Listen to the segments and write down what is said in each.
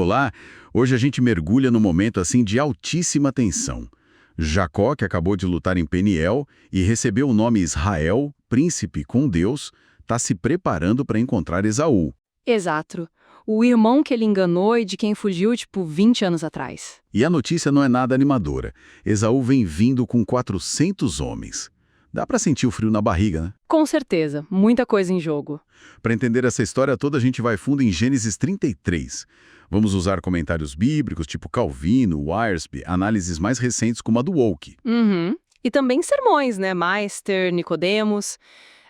Olá, hoje a gente mergulha num momento assim de altíssima tensão. Jacó, que acabou de lutar em Peniel e recebeu o nome Israel, príncipe com Deus, está se preparando para encontrar Esaú. Exato. O irmão que ele enganou e de quem fugiu, 20 anos atrás. E a notícia não é nada animadora. Esaú vem vindo com 400 homens. Dá para sentir o frio na barriga, né? Com certeza, muita coisa em jogo. Para entender essa história toda, a gente vai fundo em Gênesis 33. Vamos usar comentários bíblicos tipo Calvino, Wiersbe, análises mais recentes como a do Woke. Uhum. E também sermões, né? Meister, Nicodemos.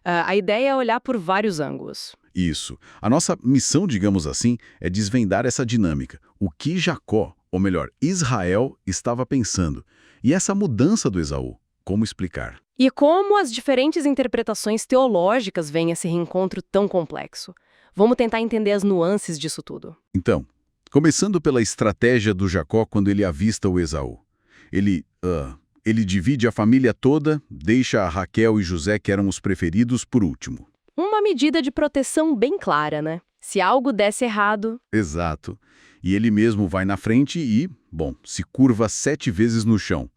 A ideia é olhar por vários ângulos. Isso. A nossa missão, digamos assim, é desvendar essa dinâmica. O que Jacó, ou melhor, Israel, estava pensando. E essa mudança do Esaú. Como explicar? E como as diferentes interpretações teológicas veem esse reencontro tão complexo. Vamos tentar entender as nuances disso tudo. Então, começando pela estratégia do Jacó quando ele avista o Esaú. Ele divide a família toda, deixa a Raquel e José, que eram os preferidos, por último. Uma medida de proteção bem clara, né? Se algo desse errado... Exato. E ele mesmo vai na frente e, se curva 7 vezes no chão.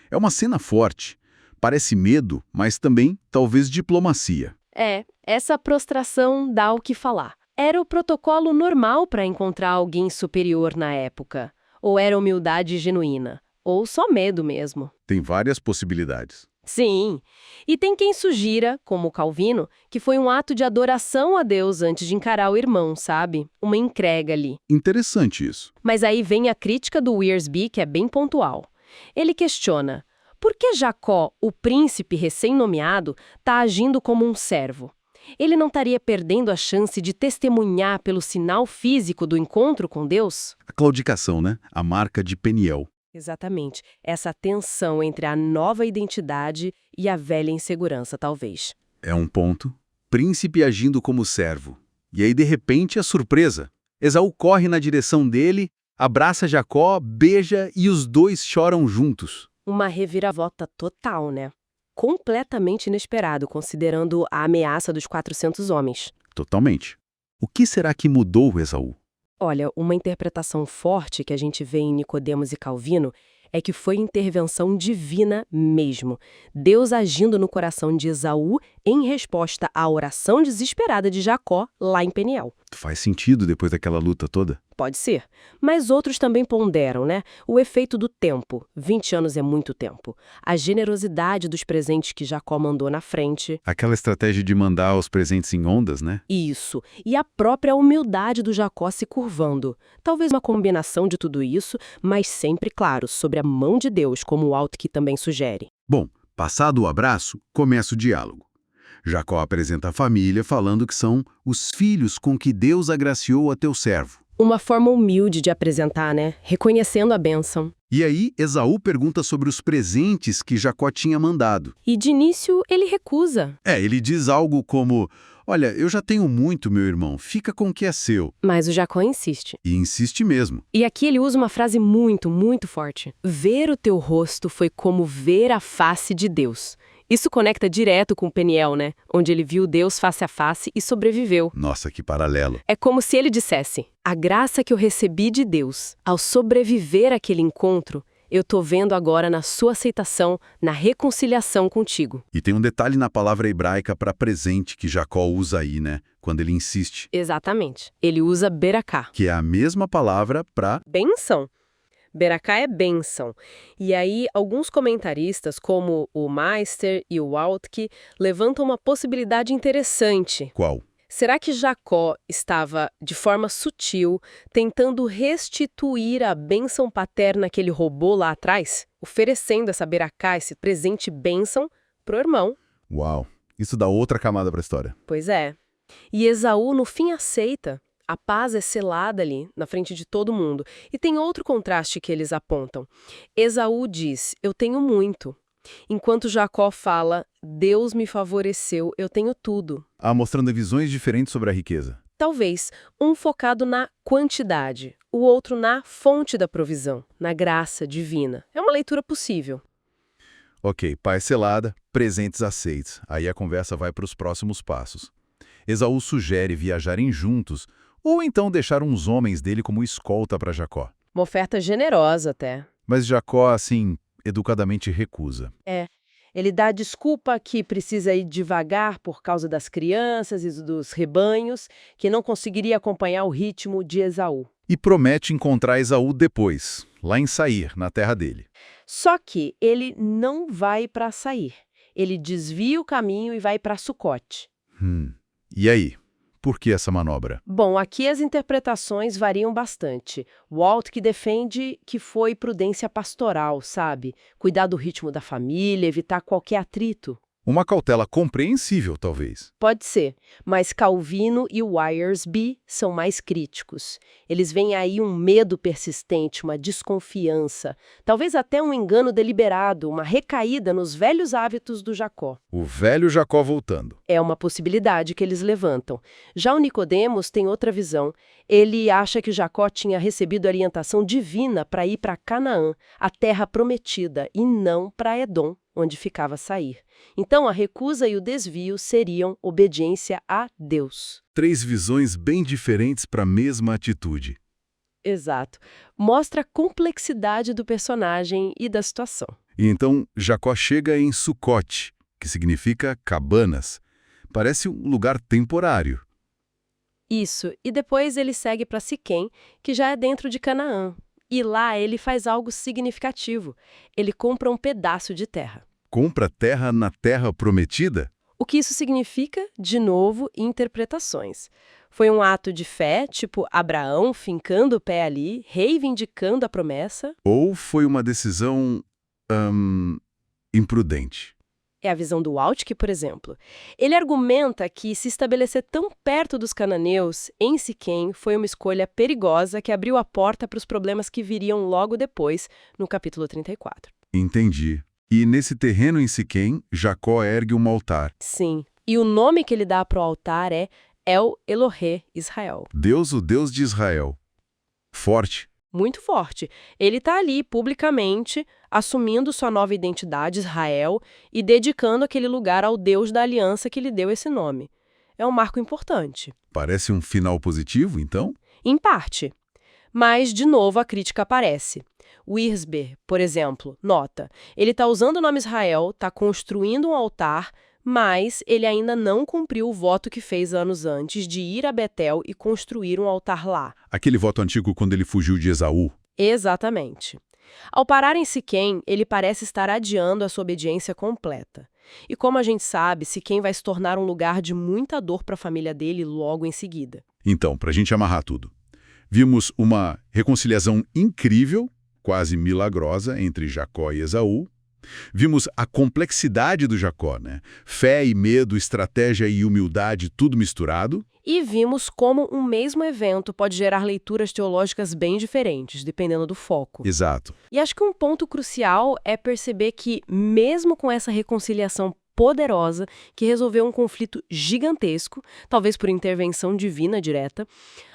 É uma cena forte. Parece medo, mas também, talvez, diplomacia. Essa prostração dá o que falar. Era o protocolo normal para encontrar alguém superior na época? Ou era humildade genuína? Ou só medo mesmo? Tem várias possibilidades. Sim. E tem quem sugira, como Calvino, que foi um ato de adoração a Deus antes de encarar o irmão, sabe? Uma entrega ali. Interessante isso. Mas aí vem a crítica do Wiersbe, que é bem pontual. Ele questiona: por que Jacó, o príncipe recém-nomeado, está agindo como um servo? Ele não estaria perdendo a chance de testemunhar pelo sinal físico do encontro com Deus? A claudicação, né? A marca de Peniel. Exatamente. Essa tensão entre a nova identidade e a velha insegurança, talvez. É um ponto. Príncipe agindo como servo. E aí, de repente, a surpresa. Esaú corre na direção dele, abraça Jacó, beija e os dois choram juntos. Uma reviravolta total, né? Completamente inesperado, considerando a ameaça dos 400 homens. Totalmente. O que será que mudou o Esaú? Olha, uma interpretação forte que a gente vê em Nicodemos e Calvino é que foi intervenção divina mesmo. Deus agindo no coração de Esaú em resposta à oração desesperada de Jacó lá em Peniel. Faz sentido depois daquela luta toda? Pode ser. Mas outros também ponderam, né? O efeito do tempo. 20 anos é muito tempo. A generosidade dos presentes que Jacó mandou na frente. Aquela estratégia de mandar os presentes em ondas, né? Isso. E a própria humildade do Jacó se curvando. Talvez uma combinação de tudo isso, mas sempre, claro, sobre a mão de Deus, como o Waltke também sugere. Bom, passado o abraço, começa o diálogo. Jacó apresenta a família falando que são os filhos com que Deus agraciou a teu servo. Uma forma humilde de apresentar, né? Reconhecendo a bênção. E aí, Esaú pergunta sobre os presentes que Jacó tinha mandado. E de início, ele recusa. Ele diz algo como: olha, eu já tenho muito, meu irmão, fica com o que é seu. Mas o Jacó insiste. E insiste mesmo. E aqui ele usa uma frase muito, muito forte. Ver o teu rosto foi como ver a face de Deus. Isso conecta direto com Peniel, né? Onde ele viu Deus face a face e sobreviveu. Nossa, que paralelo. É como se ele dissesse: a graça que eu recebi de Deus, ao sobreviver àquele encontro, eu tô vendo agora na sua aceitação, na reconciliação contigo. E tem um detalhe na palavra hebraica para presente que Jacó usa aí, né? Quando ele insiste. Exatamente. Ele usa beraká. Que é a mesma palavra para bênção. Beraká é bênção. E aí, alguns comentaristas, como o Meister e o Waltke, levantam uma possibilidade interessante. qual? Será que Jacó estava, de forma sutil, tentando restituir a bênção paterna que ele roubou lá atrás? Oferecendo essa beraká, esse presente bênção, pro irmão. Uau, isso dá outra camada para a história. Pois é. E Esaú, no fim, aceita. A paz é selada ali, na frente de todo mundo. E tem outro contraste que eles apontam. Esaú diz: eu tenho muito. Enquanto Jacó fala: Deus me favoreceu, eu tenho tudo. Mostrando visões diferentes sobre a riqueza. Talvez, um focado na quantidade, o outro na fonte da provisão, na graça divina. É uma leitura possível. Ok, paz selada, presentes aceitos. Aí a conversa vai para os próximos passos. Esaú sugere viajarem juntos, ou então deixar uns homens dele como escolta para Jacó. Uma oferta generosa até. Mas Jacó, assim, educadamente recusa. Ele dá a desculpa que precisa ir devagar por causa das crianças e dos rebanhos, que não conseguiria acompanhar o ritmo de Esaú. E promete encontrar Esaú depois, lá em Sair, na terra dele. Só que ele não vai para Sair. Ele desvia o caminho e vai para Sucote. E aí? Por que essa manobra? Bom, aqui as interpretações variam bastante. Walt que defende que foi prudência pastoral, sabe? Cuidar do ritmo da família, evitar qualquer atrito. Uma cautela compreensível, talvez. Pode ser, mas Calvino e Wiersbe são mais críticos. Eles veem aí um medo persistente, uma desconfiança, talvez até um engano deliberado, uma recaída nos velhos hábitos do Jacó. O velho Jacó voltando. É uma possibilidade que eles levantam. Já o Nicodemos tem outra visão. Ele acha que Jacó tinha recebido orientação divina para ir para Canaã, a terra prometida, e não para Edom, onde ficava Sair. Então, a recusa e o desvio seriam obediência a Deus. 3 visões bem diferentes para a mesma atitude. Exato. Mostra a complexidade do personagem e da situação. E então Jacó chega em Sucote, que significa cabanas. Parece um lugar temporário. Isso. E depois ele segue para Siquém, que já é dentro de Canaã. E lá ele faz algo significativo. Ele compra um pedaço de terra. Compra terra na terra prometida? O que isso significa? De novo, interpretações. Foi um ato de fé, tipo Abraão fincando o pé ali, reivindicando a promessa? Ou foi uma decisão imprudente? É a visão do Walt, por exemplo. Ele argumenta que se estabelecer tão perto dos cananeus, em Siquém, foi uma escolha perigosa que abriu a porta para os problemas que viriam logo depois, no capítulo 34. Entendi. E nesse terreno em Siquém, Jacó ergue um altar. Sim. E o nome que ele dá para o altar é El Elohe Israel. Deus, o Deus de Israel. Forte. Muito forte. Ele está ali, publicamente, assumindo sua nova identidade, Israel, e dedicando aquele lugar ao Deus da aliança que lhe deu esse nome. É um marco importante. Parece um final positivo, então? Em parte. Mas, de novo, a crítica aparece. Wiersbe, por exemplo, nota, ele está usando o nome Israel, está construindo um altar, mas ele ainda não cumpriu o voto que fez anos antes de ir a Betel e construir um altar lá. Aquele voto antigo quando ele fugiu de Esaú. Exatamente. Ao parar em Siquém, ele parece estar adiando a sua obediência completa. E como a gente sabe, Siquém vai se tornar um lugar de muita dor para a família dele logo em seguida. Então, para a gente amarrar tudo, vimos uma reconciliação incrível, quase milagrosa, entre Jacó e Esaú. Vimos a complexidade do Jacó, né? Fé e medo, estratégia e humildade, tudo misturado. E vimos como um mesmo evento pode gerar leituras teológicas bem diferentes, dependendo do foco. Exato. E acho que um ponto crucial é perceber que, mesmo com essa reconciliação poderosa, que resolveu um conflito gigantesco, talvez por intervenção divina direta,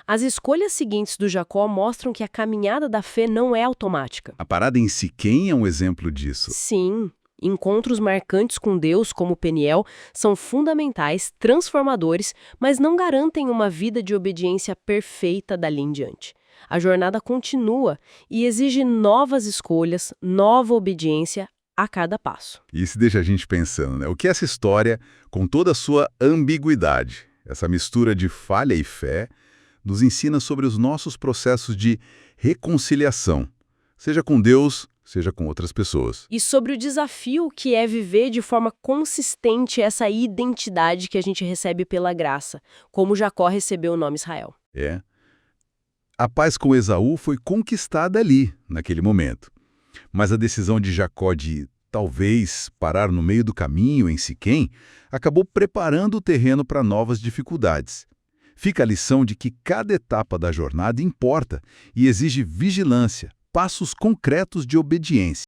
as escolhas seguintes do Jacó mostram que a caminhada da fé não é automática. A parada em Siquém é um exemplo disso. Sim. Encontros marcantes com Deus, como Peniel, são fundamentais, transformadores, mas não garantem uma vida de obediência perfeita dali em diante. A jornada continua e exige novas escolhas, nova obediência a cada passo. Isso deixa a gente pensando, né? O que essa história, com toda a sua ambiguidade, essa mistura de falha e fé, nos ensina sobre os nossos processos de reconciliação, seja com Deus, seja com outras pessoas. E sobre o desafio que é viver de forma consistente essa identidade que a gente recebe pela graça, como Jacó recebeu o nome Israel. É. A paz com Esaú foi conquistada ali, naquele momento. Mas a decisão de Jacó de, talvez, parar no meio do caminho em Siquém, acabou preparando o terreno para novas dificuldades. Fica a lição de que cada etapa da jornada importa e exige vigilância, passos concretos de obediência.